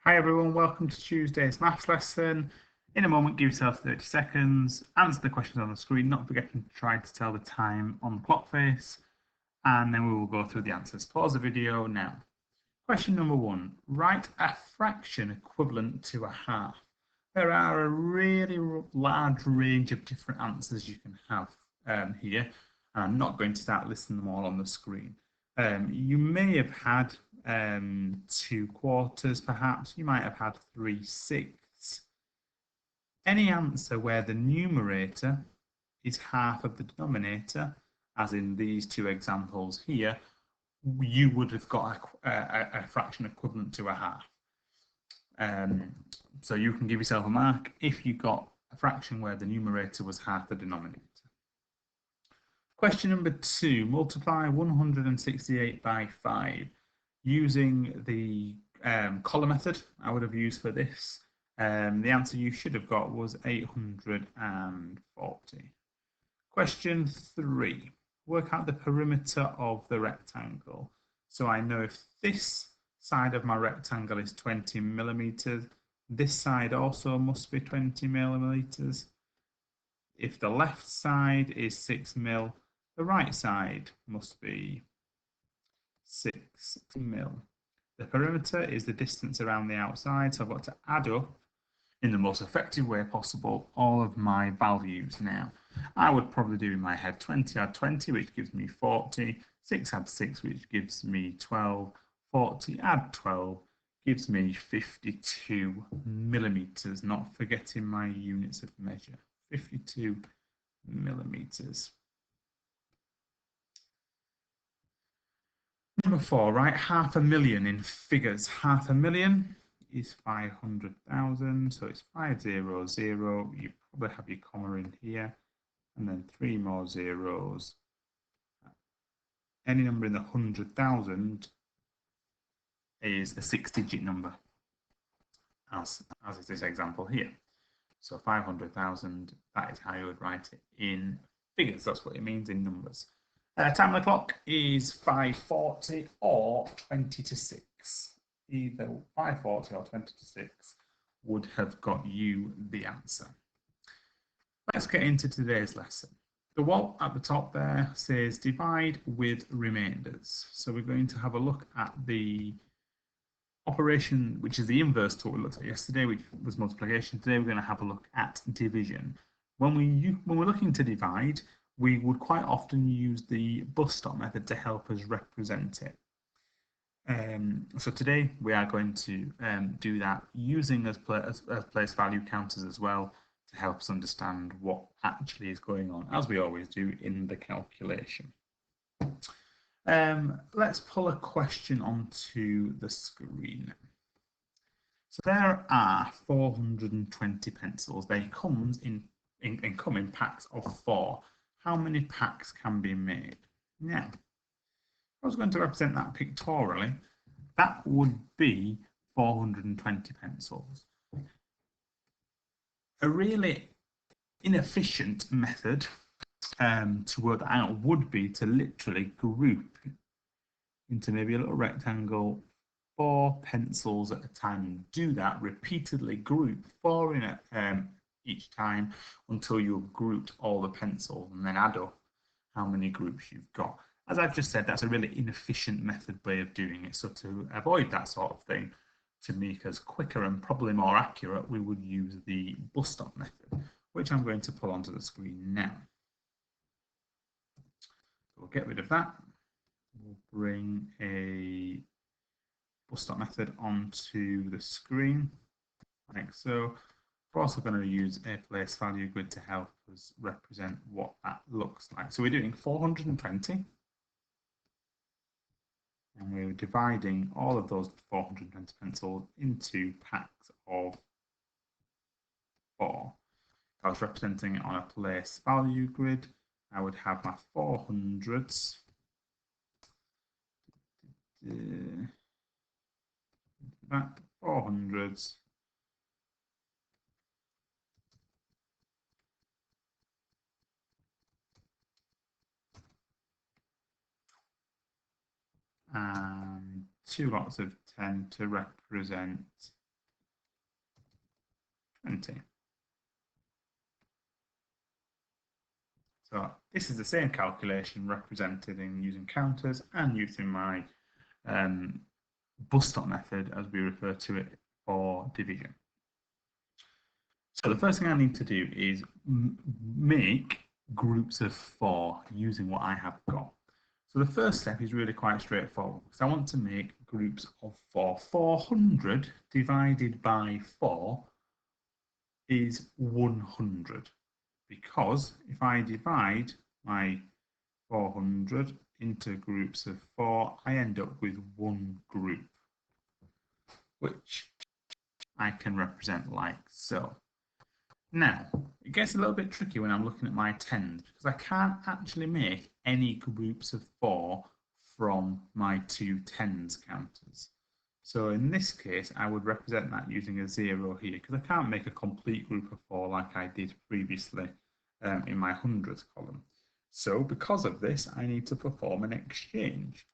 Hi everyone, welcome to Tuesday's maths lesson. In a moment, give yourself 30 seconds, answer the questions on the screen, not forgetting to try to tell the time on the clock face, and then we will go through the answers. Pause the video now. Question number 1, write a fraction equivalent to a half. There are a really large range of different answers you can have here, and I'm not going to start listing them all on the screen. You may have had 2 quarters, perhaps. You might have had 3/6. Any answer where the numerator is half of the denominator, as in these 2 examples here, you would have got a fraction equivalent to a half. So you can give yourself a mark if you got a fraction where the numerator was half the denominator. Question number 2, multiply 168 by 5. Using the column method I would have used for this, the answer you should have got was 840. Question 3, work out the perimeter of the rectangle. So I know if this side of my rectangle is 20 millimeters, this side also must be 20 millimeters. If the left side is 6 mil, the right side must be 6 mil. The perimeter is the distance around the outside, so I've got to add up in the most effective way possible all of my values now. I would probably do in my head 20 add 20, which gives me 40, 6 add 6, which gives me 12, 40 add 12 gives me 52 millimeters, not forgetting my units of measure, 52 millimeters. Number 4, write 500,000 in figures. 500,000 is 500,000, so it's 500. You probably have your comma in here, and then 3 more zeros. Any number in the 100,000 is a 6-digit number, as is this example here. So 500,000, that is how you would write it in figures. That's what it means in numbers. Time on the clock is 5:40 or 20 to 6. Either 5:40 or 20 to 6 would have got you the answer. Let's get into today's lesson. The wall at the top there says divide with remainders. So we're going to have a look at the operation, which is the inverse to what we looked at yesterday, which was multiplication. Today we're going to have a look at division. When we're looking to divide, we would quite often use the bus stop method to help us represent it. So today we are going to do that using as place value counters as well to help us understand what actually is going on, as we always do in the calculation. Let's pull a question onto the screen. So there are 420 pencils. They come in packs of 4. How many packs can be made? Now, if I was going to represent that pictorially, that would be 420 pencils. A really inefficient method to work that out would be to literally group into maybe a little rectangle 4 pencils at a time, and do that repeatedly, group 4 in each time until you've grouped all the pencils, and then add up how many groups you've got. As I've just said, that's a really inefficient method way of doing it. So to avoid that sort of thing, to make us quicker and probably more accurate, we would use the bus stop method, which I'm going to pull onto the screen now. We'll get rid of that. We'll bring a bus stop method onto the screen, like so. We're also going to use a place value grid to help us represent what that looks like. So we're doing 420, and we're dividing all of those 420 pencils into packs of 4. If I was representing it on a place value grid, I would have my 400s. That 400s. And 2 lots of 10 to represent 20. So this is the same calculation represented in using counters and using my bus stop method, as we refer to it, for division. So the first thing I need to do is make groups of 4 using what I have got. So the first step is really quite straightforward, because I want to make groups of 4. 400 divided by 4 is 100, because if I divide my 400 into groups of 4, I end up with one group, which I can represent like so. Now, it gets a little bit tricky when I'm looking at my tens, because I can't actually make any groups of 4 from my 2 tens counters. So in this case, I would represent that using a 0 here, because I can't make a complete group of 4 like I did previously in my hundreds column. So because of this, I need to perform an exchange.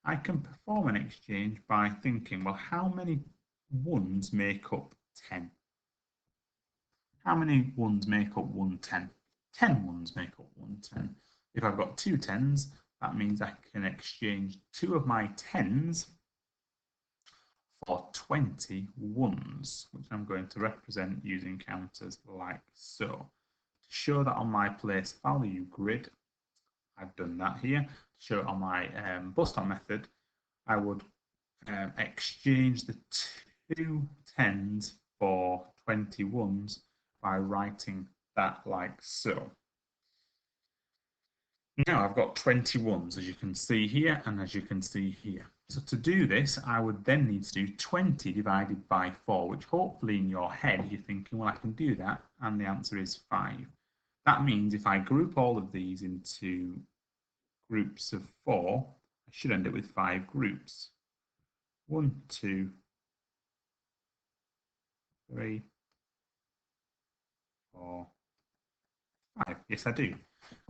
I can perform an exchange by thinking, well, how many ones make up 10? How many ones make up 110? 10 ones make up 110. If I've got 2 tens, that means I can exchange 2 of my tens for 20 ones, which I'm going to represent using counters like so. To show that on my place value grid, I've done that here. To show it on my bus stop method, I would exchange the 2 tens for 20 ones by writing that like so. Now I've got 20 ones, as you can see here and as you can see here. So to do this, I would then need to do 20 divided by 4, which hopefully in your head you're thinking, well, I can do that, and the answer is 5. That means if I group all of these into groups of 4, I should end up with 5 groups. 1, 2, 3, 4, 5. Yes, I do.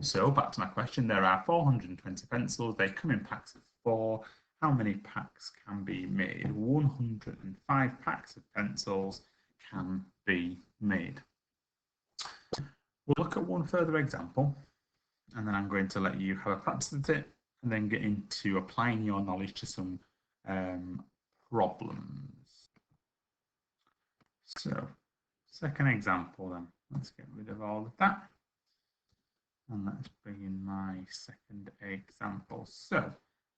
So back to my question, there are 420 pencils. They come in packs of 4. How many packs can be made? 105 packs of pencils can be made. We'll look at one further example, and then I'm going to let you have a practice at it, and then get into applying your knowledge to some problems. So, second example then. Let's get rid of all of that. And let's bring in my second example. So,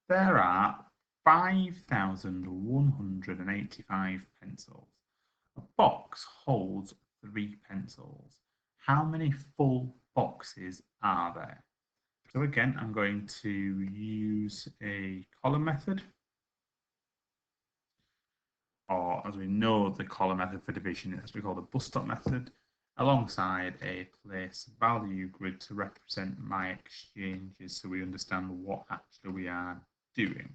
there are 5,185 pencils. A box holds 3 pencils. How many full boxes are there? So again, I'm going to use a column method, or as we know, the column method for division is what we call the bus stop method, alongside a place value grid to represent my exchanges so we understand what actually we are doing.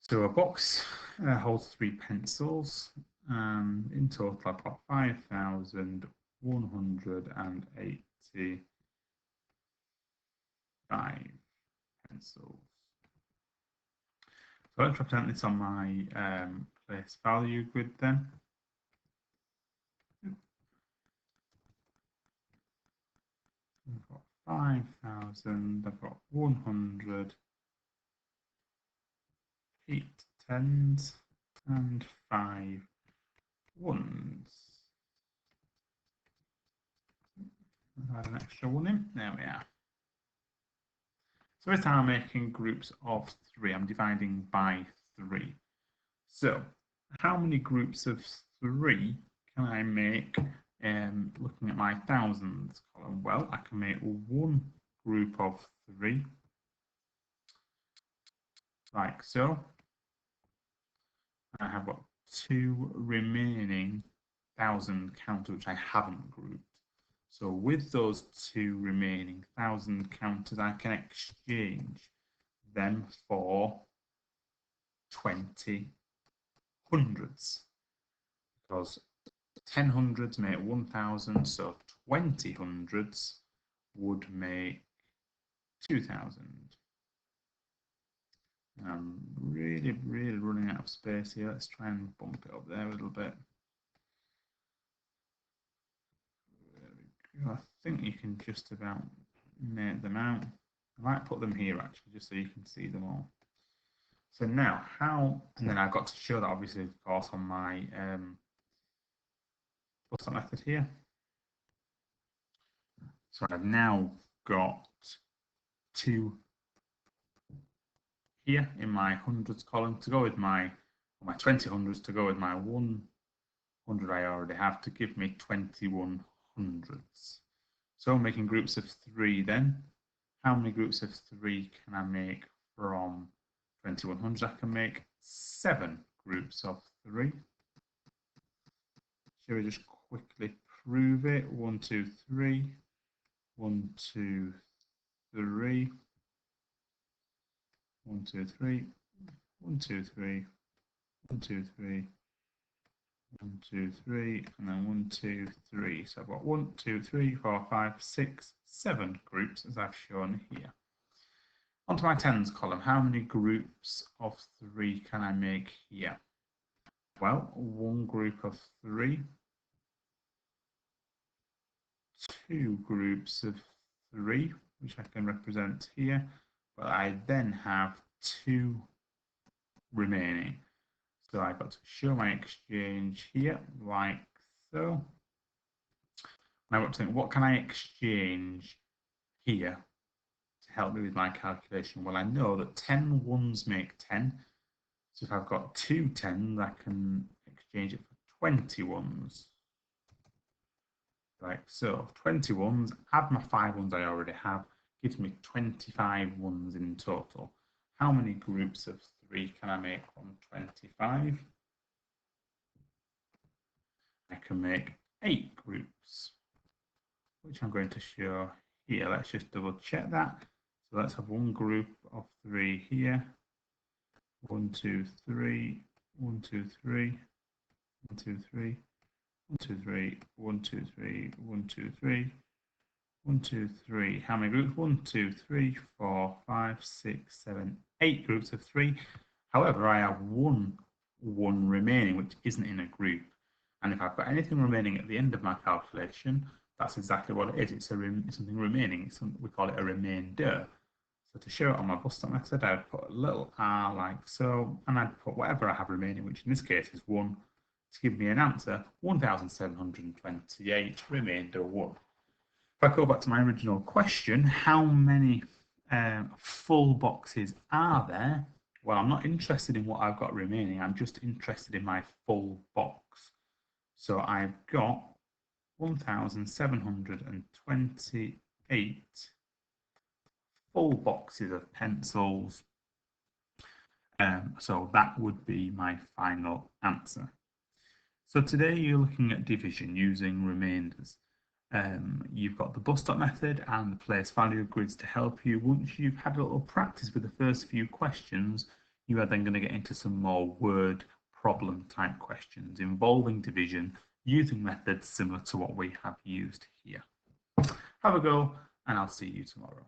So a box holds 3 pencils. In total, I've got 5,185 pencils. So let's represent this on my place value grid then. I've got 5,000, I've got 100, 8 tens, and 5 ones. I've had an extra one in. There we are. So this time I'm making groups of 3. I'm dividing by 3. So how many groups of 3 can I make looking at my thousands column? Well, I can make one group of 3 like so. I have got 2 remaining 1,000 counters which I haven't grouped. So with those 2 remaining 1,000 counters, I can exchange them for 20 hundreds, because 10 hundreds make 1,000, so 20 hundreds would make 2,000. I'm really running out of space here. Let's try and bump it up there a little bit. I think you can just about make them out. I might put them here actually, just so you can see them all. So now how, and then I've got to show that obviously, of course, on my what's that method here. So I've now got 2 here in my hundreds column to go with my 20 hundreds to go with my 100 I already have to give me 21 hundreds. So making groups of 3 then. How many groups of 3 can I make from 21 hundreds? I can make 7 groups of 3. Shall we just quickly prove it? 1, 2, 3. 1, 2, 3. 1, 2, 3. 1, 2, 3. 1, 2, 3. 1, 2, 3, and then 1, 2, 3. So I've got 1, 2, 3, 4, 5, 6, 7 groups as I've shown here. Onto my tens column. How many groups of 3 can I make here? Well, 1 group of 3, 2 groups of 3, which I can represent here, but I then have 2 remaining. So I've got to show my exchange here, like so. Now I've got to think, what can I exchange here to help me with my calculation? Well, I know that 10 ones make 10. So if I've got 2 10s, I can exchange it for 20 ones. Like so, 20 ones, add my 5 ones I already have, gives me 25 ones in total. How many groups of 3 can I make from 25? I can make 8 groups, which I'm going to show here. Let's just double check that. So let's have 1 group of 3 here. 1, 2, 3, 1, 2, 3, 1, 2, 3, 1, 2, 3, 1, 2, 3, 1, 2, 3, 1, 2, 3. How many groups? 1, 2, 3, 4, 5, 6, 7, 8 groups of 3. However, I have one remaining, which isn't in a group. And if I've got anything remaining at the end of my calculation, that's exactly what it is. It's something remaining. We call it a remainder. So to show it on my bus stop method, I'd put a little r like so, and I'd put whatever I have remaining, which in this case is 1, to give me an answer, 1,728, remainder 1. If I go back to my original question, how many full boxes are there? Well, I'm not interested in what I've got remaining. I'm just interested in my full box. So I've got 1,728 full boxes of pencils. So that would be my final answer. So today you're looking at division using remainders. You've got the bus stop method and the place value grids to help you. Once you've had a little practice with the first few questions, you are then going to get into some more word problem type questions involving division using methods similar to what we have used here. Have a go, and I'll see you tomorrow.